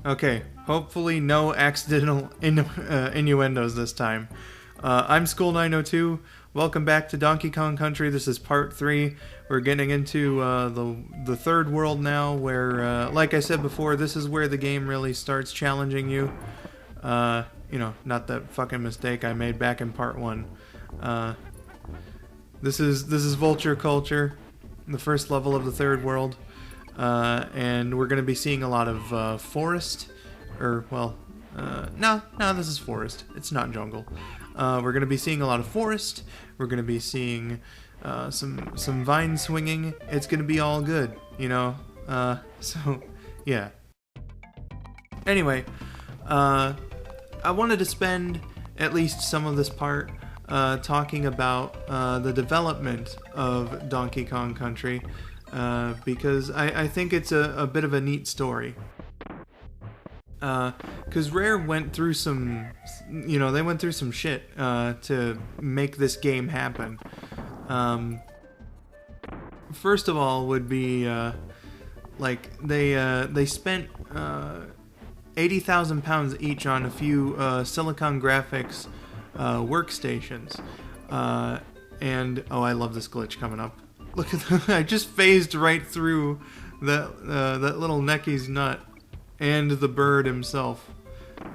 Okay, hopefully no accidental innuendos this time. I'm School902. Welcome back to Donkey Kong Country. This is part 3. We're getting into the third world now, where, like I said before, this is where the game really starts challenging you. Not that fucking mistake I made back in part 1. This is Vulture Culture, the first level of the third world. And we're going to be seeing a lot of forest, no, this is forest. It's not jungle. We're going to be seeing a lot of forest. We're going to be seeing some vine swinging. It's going to be all good, so, yeah. Anyway, I wanted to spend at least some of this part talking about the development of Donkey Kong Country. Because I think it's a bit of a neat story. Because Rare went through some, they went through some shit to make this game happen. First of all would be, they spent 80,000 pounds each on a few Silicon Graphics workstations. And, I love this glitch coming up. Look at that. I just phased right through that little Necky's nut and the bird himself.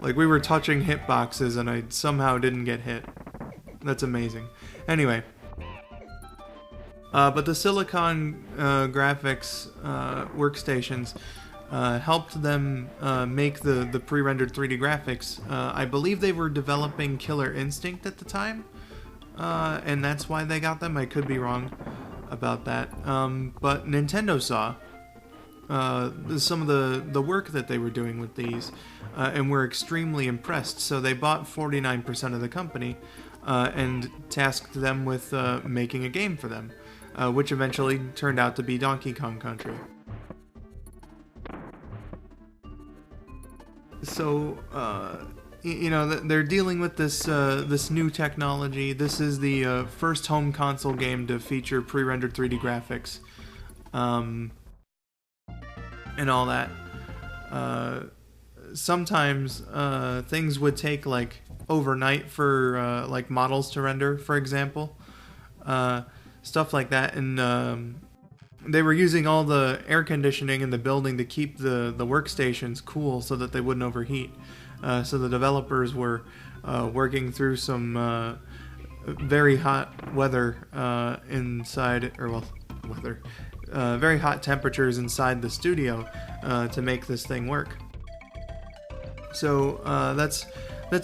Like we were touching hitboxes and I somehow didn't get hit. That's amazing. Anyway. But the Silicon Graphics workstations helped them make the pre-rendered 3D graphics. I believe they were developing Killer Instinct at the time. And that's why they got them. I could be wrong about that, but Nintendo saw some of the work that they were doing with these, and were extremely impressed, so they bought 49% of the company, and tasked them with making a game for them, which eventually turned out to be Donkey Kong Country. So, they're dealing with this new technology. This is the first home console game to feature pre-rendered 3D graphics, and all that. Sometimes things would take like overnight for like models to render, for example, stuff like that. And they were using all the air conditioning in the building to keep the workstations cool so that they wouldn't overheat. So the developers were working through some very hot weather very hot temperatures inside the studio to make this thing work. So that's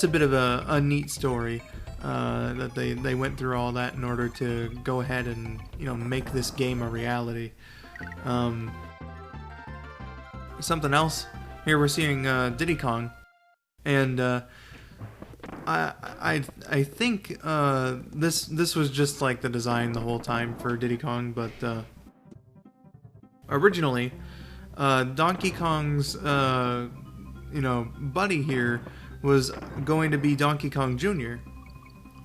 a bit of a neat story that they went through all that in order to go ahead and make this game a reality. Something else here, we're seeing Diddy Kong. And I think this was just like the design the whole time for Diddy Kong, but originally Donkey Kong's buddy here was going to be Donkey Kong Jr.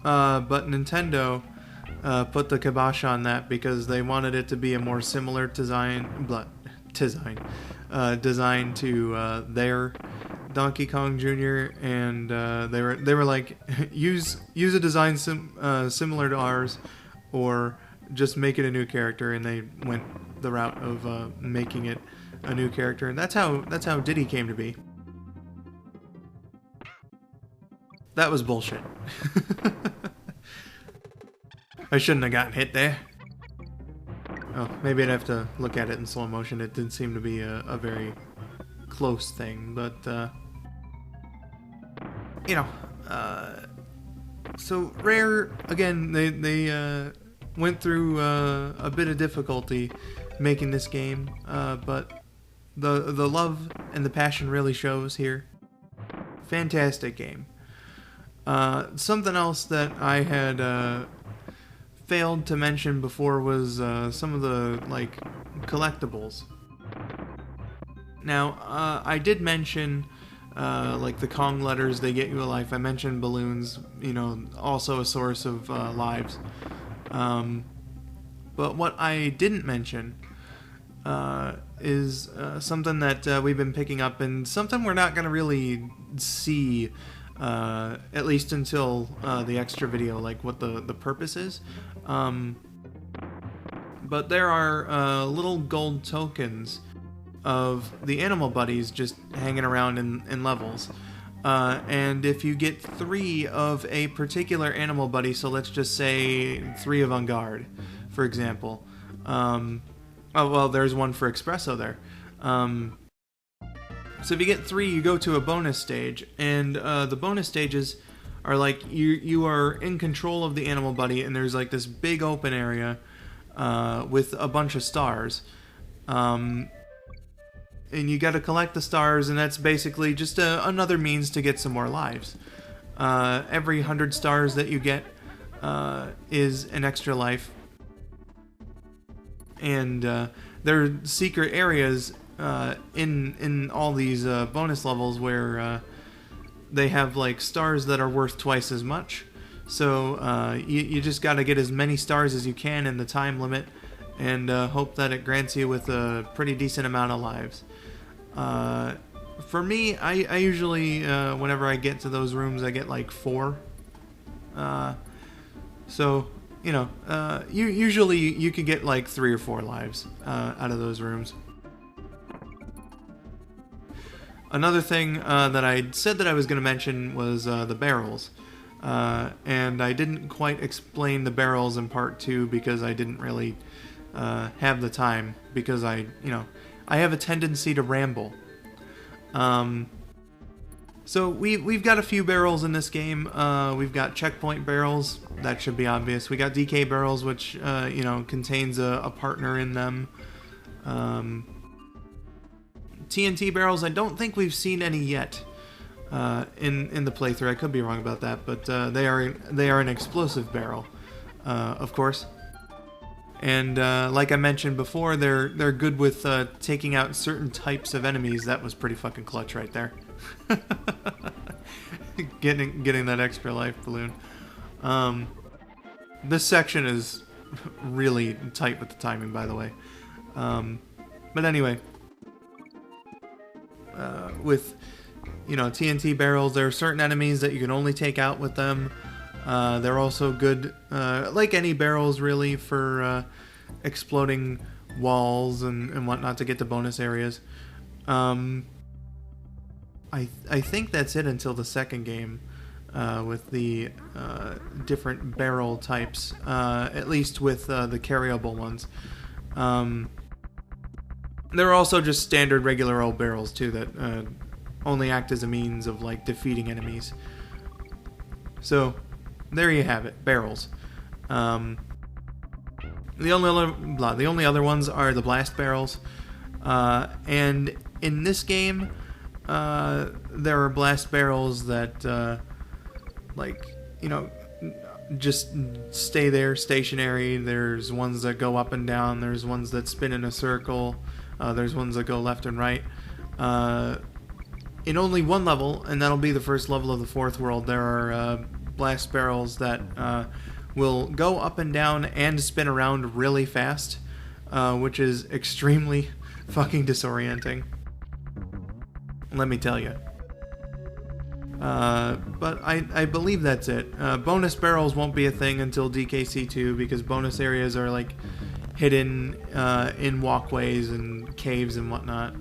But Nintendo put the kibosh on that because they wanted it to be a more similar design to their Donkey Kong Jr. and they were like, use a design similar to ours, or just make it a new character, and they went the route of making it a new character, and that's how Diddy came to be. That was bullshit. I shouldn't have gotten hit there. Oh, maybe I'd have to look at it in slow motion. It did seem to be a very close thing, but so Rare, again, they went through a bit of difficulty making this game, but the love and the passion really shows here. Fantastic game. Something else that I had failed to mention before was some of the collectibles. Now, I did mention the Kong letters, they get you a life. I mentioned balloons, also a source of lives. But what I didn't mention is something that we've been picking up, and something we're not going to really see, at least until the extra video, like what the purpose is. But there are little gold tokens of the animal buddies just hanging around in levels. And if you get 3 of a particular animal buddy, so let's just say 3 of On Guard, for example. Oh, well, there's one for Espresso there. So if you get 3, you go to a bonus stage, and the bonus stages are like you are in control of the animal buddy, and there's like this big open area with a bunch of stars. And you got to collect the stars, and that's basically just another means to get some more lives. Every 100 stars that you get is an extra life. And there are secret areas in all these bonus levels where they have like stars that are worth twice as much. So you just got to get as many stars as you can in the time limit, and hope that it grants you with a pretty decent amount of lives. For me, I usually, whenever I get to those rooms, I get like 4. So, you know, usually you can get like 3 or 4 lives out of those rooms. Another thing that I said that I was going to mention was the barrels. And I didn't quite explain the barrels in part 2 because I didn't really have the time, because I have a tendency to ramble. So we've got a few barrels in this game. We've got checkpoint barrels. That should be obvious. We got DK barrels, which contains a partner in them. TNT barrels, I don't think we've seen any yet in the playthrough. I could be wrong about that, but they are an explosive barrel, of course. And like I mentioned before, they're good with taking out certain types of enemies. That was pretty fucking clutch right there. getting that extra life balloon. This section is really tight with the timing, by the way. But anyway, with TNT barrels, there are certain enemies that you can only take out with them. They're also good, like any barrels really, for exploding walls and whatnot to get to bonus areas. I think that's it until the second game, with the different barrel types, at least with the carryable ones. There are also just standard regular old barrels too that only act as a means of like defeating enemies. So there you have it, barrels. The only other ones are the blast barrels, and in this game, there are blast barrels that, just stay there, stationary. There's ones that go up and down. There's ones that spin in a circle. There's ones that go left and right. In only one level, and that'll be the first level of the 4th world, there are blast barrels that will go up and down and spin around really fast, which is extremely fucking disorienting, let me tell you. But I believe that's it. Bonus barrels won't be a thing until DKC2, because bonus areas are like hidden in walkways and caves and whatnot.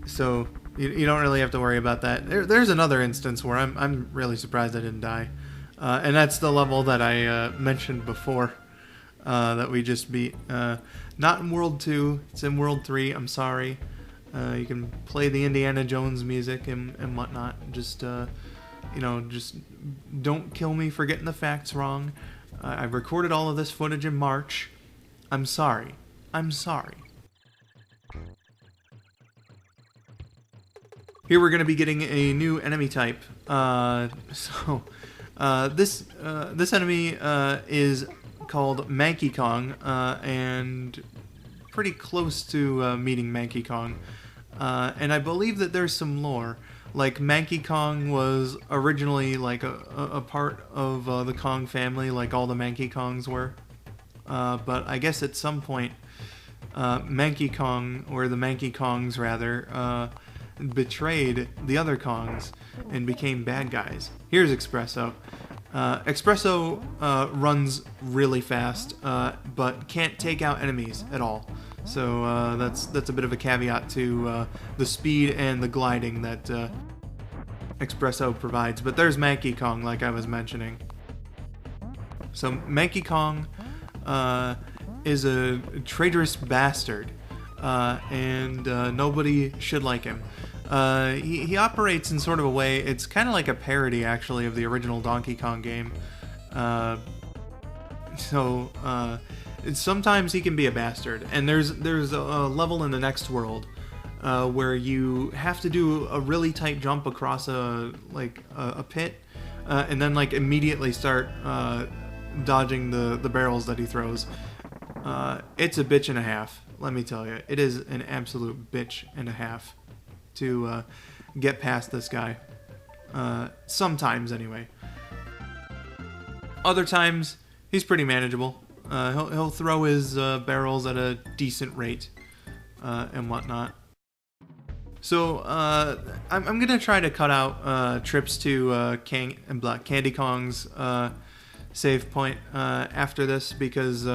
So you don't really have to worry about that. There's another instance where I'm really surprised I didn't die. And that's the level that I mentioned before, that we just beat. Not in World 2, it's in World 3, I'm sorry. You can play the Indiana Jones music and whatnot. Just don't kill me for getting the facts wrong. I've recorded all of this footage in March. I'm sorry. Here we're going to be getting a new enemy type. This enemy is called Manky Kong, and pretty close to meeting Manky Kong. And I believe that there's some lore. Like, Manky Kong was originally like a part of the Kong family, like all the Manky Kongs were. But I guess at some point Manky Kong, or the Manky Kongs rather, betrayed the other Kongs and became bad guys. Here's Espresso. Espresso runs really fast, but can't take out enemies at all. So that's a bit of a caveat to the speed and the gliding that Espresso provides. But there's Manky Kong, like I was mentioning. So Manky Kong is a traitorous bastard, and nobody should like him. He operates in sort of a way, it's kind of like a parody actually of the original Donkey Kong game. Sometimes he can be a bastard, and there's a level in the next world where you have to do a really tight jump across a pit, and then like immediately start dodging the barrels that he throws. It's a bitch and a half, let me tell you. It is an absolute bitch and a half to get past this guy. Sometimes, anyway. Other times, he's pretty manageable. He'll throw his barrels at a decent rate and whatnot. So I'm gonna try to cut out trips to Candy Kong's save point after this, because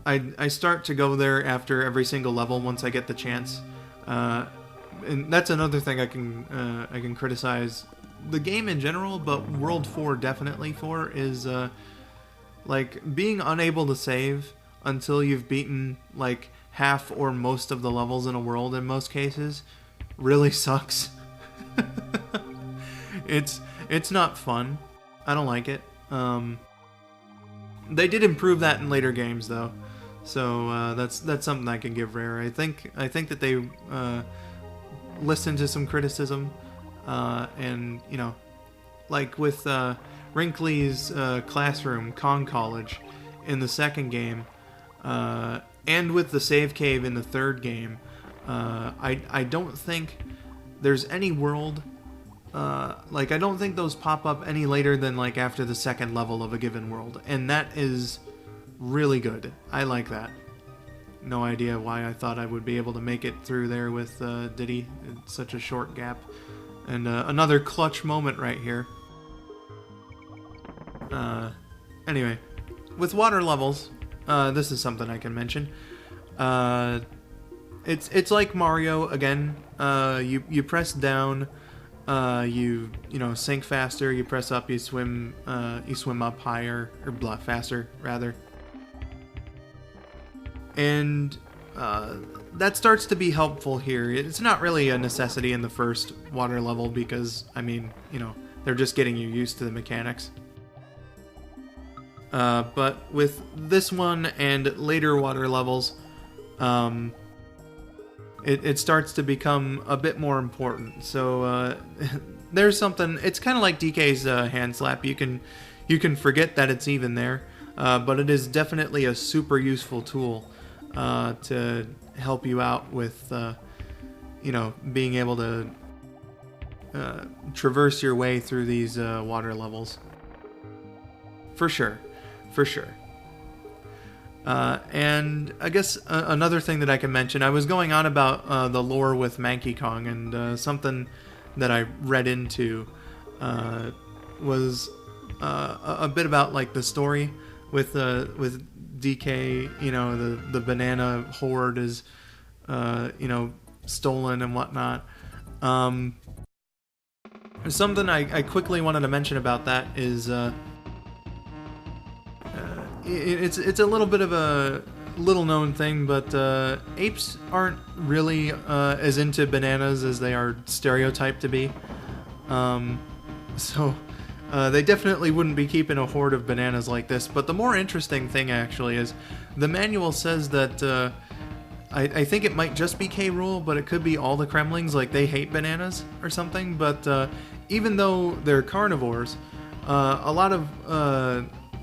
I start to go there after every single level once I get the chance. And that's another thing I can criticize the game in general, but World 4 definitely for is being unable to save until you've beaten like half or most of the levels in a world in most cases really sucks. It's not fun. I don't like it. They did improve that in later games though, so that's something I can give Rare. I think that they listened to some criticism, and like with Wrinkly's classroom, Kong College, in the second game, and with the save cave in the third game, I don't think there's any world. I don't think those pop up any later than like after the second level of a given world, and that is really good. I like that. No idea why I thought I would be able to make it through there with Diddy in such a short gap. And another clutch moment right here. Anyway, with water levels, this is something I can mention. It's like Mario again. You press down, you sink faster. You press up, you swim up higher, or faster rather. And that starts to be helpful here. It's not really a necessity in the first water level because, they're just getting you used to the mechanics. But with this one and later water levels, it starts to become a bit more important. So there's something. It's kind of like DK's hand slap. You can forget that it's even there, but it is definitely a super useful tool to help you out with being able to traverse your way through these water levels. For sure. And I guess another thing that I can mention, I was going on about the lore with Manky Kong, and something that I read into was a bit about like the story with DK. The banana horde is stolen and whatnot. Something I quickly wanted to mention about that is it's a little bit of a little known thing, but apes aren't really as into bananas as they are stereotyped to be. So they definitely wouldn't be keeping a horde of bananas like this. But the more interesting thing actually is the manual says that I think it might just be K. Rool, but it could be all the Kremlings, like they hate bananas or something. But even though they're carnivores, a lot of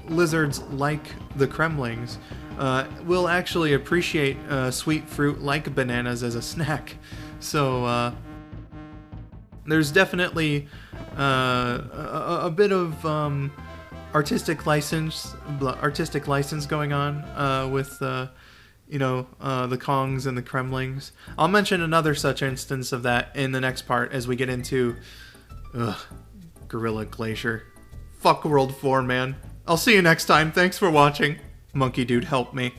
lizards like the Kremlings will actually appreciate sweet fruit like bananas as a snack. So there's definitely a bit of artistic license going on with the Kongs and the Kremlings. I'll mention another such instance of that in the next part as we get into Gorilla Glacier. Fuck World 4, man. I'll see you next time. Thanks for watching. Monkey Dude, help me.